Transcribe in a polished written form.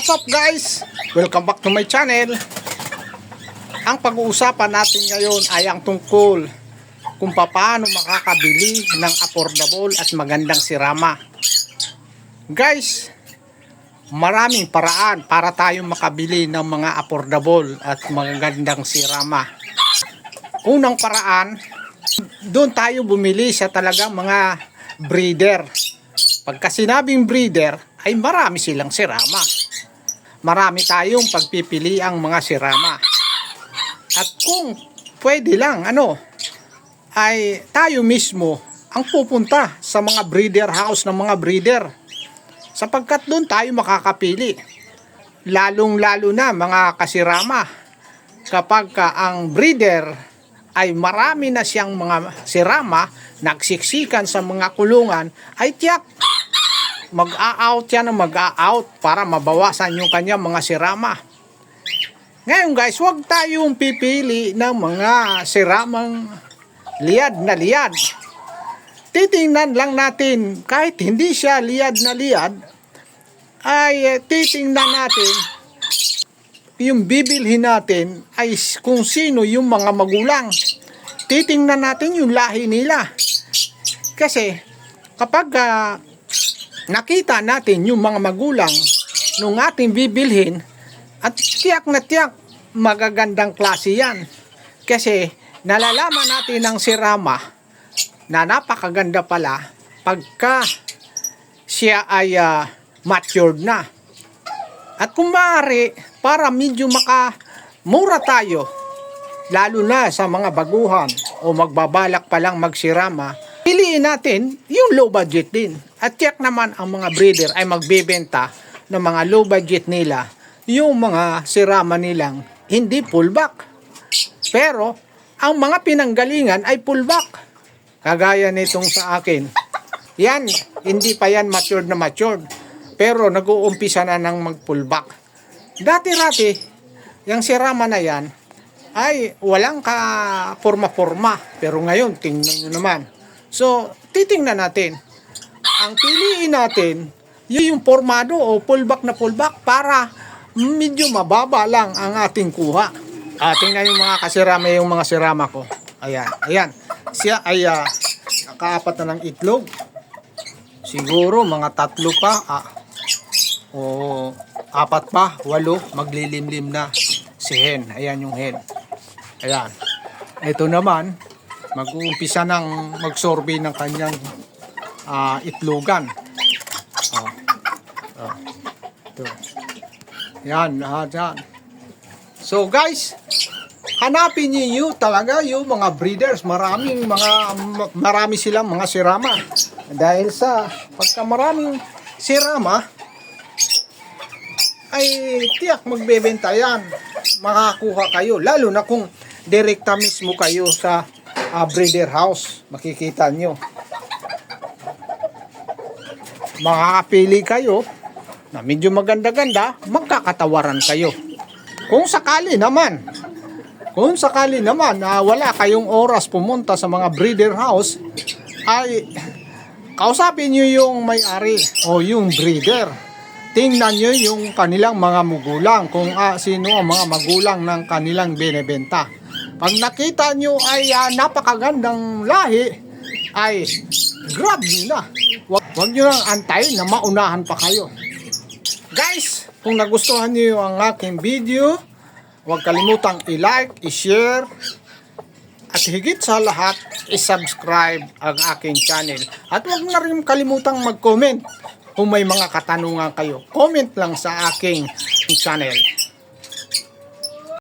What's up guys? Welcome back to my channel. Ang pag-uusapan natin ngayon ay ang tungkol kung paano makakabili ng affordable at magandang sirama. Guys, maraming paraan para tayo makabili ng mga affordable at magandang sirama. Unang paraan, doon tayo bumili sa talagang mga breeder. Pagka sinabing breeder, ay marami silang sirama. Marami tayong pagpipili ang mga sirama. At kung pwede lang, ay tayo mismo ang pupunta sa mga breeder house ng mga breeder. Sapagkat doon tayo makakapili. Lalong-lalo na mga kasirama. Kapag ang breeder ay marami na siyang mga sirama, nagsiksikan sa mga kulungan, ay tiyak, mag-a-out yan ng mag-a-out para mabawasan yung kanyang mga sirama. Ngayon guys, huwag tayong pipili ng mga siramang liyad na liyad. Titingnan lang natin, kahit hindi siya liyad na liyad, ay titingnan natin, yung bibilhin natin ay kung sino yung mga magulang. Titingnan natin yung lahi nila. Kasi kapag nakita natin yung mga magulang nung ating bibilhin, at tiyak na tiyak magagandang klase yan. Kasi nalalaman natin ng sirama na napakaganda pala pagka siya ay matured na. At kung maaari, para medyo makamura tayo, lalo na sa mga baguhan o magbabalak pa lang magsirama, piliin natin yung low budget din. At tiyak naman ang mga breeder ay magbebenta ng mga low budget nila, yung mga sirama nilang hindi pullback. Pero ang mga pinanggalingan ay pullback. Kagaya nitong sa akin. Yan, hindi pa yan matured na matured. Pero nag-uumpisa na ng mag-pullback. Dati-rati, yung sirama na yan ay walang ka-forma-forma. Pero ngayon, tingnan nyo naman. So, titingnan natin. Ang piliin natin, yung formado o pullback na pullback para medyo mababa lang ang ating kuha. Tingnan yung mga kasirama, yung mga sirama ko. Ayan, ayan. Siya ay nakaapat na ng itlog. Siguro mga 3 pa. O 4 pa, 8, maglilimlim na si hen. Ayan yung hen. Ayan. Ito naman, mag-uumpisa ng magsorbe ng kanyang itlogan. Ito. Yan, yan. So guys, hanapin niyo talaga yung mga breeders. Marami silang mga sirama. Dahil sa pagka maraming sirama, ay tiyak magbebenta yan. Makakuha kayo. Lalo na kung direkta mismo kayo sa breeder house. Makikita nyo. Makakapili kayo na medyo maganda-ganda, magkakatawaran kayo. Kung sakali naman na wala kayong oras pumunta sa mga breeder house, ay kausapin nyo yung may-ari o yung breeder. Tingnan nyo yung kanilang mga magulang, kung sino ang mga magulang ng kanilang binebenta. Pag nakita nyo ay napakagandang lahi, ay grab nyo na. Huwag nyo lang antayin na maunahan pa kayo. Guys, kung nagustuhan nyo ang aking video, huwag kalimutang i-like, i-share, at higit sa lahat, i-subscribe ang aking channel. At huwag na rin kalimutang mag-comment kung may mga katanungan kayo. Comment lang sa aking channel.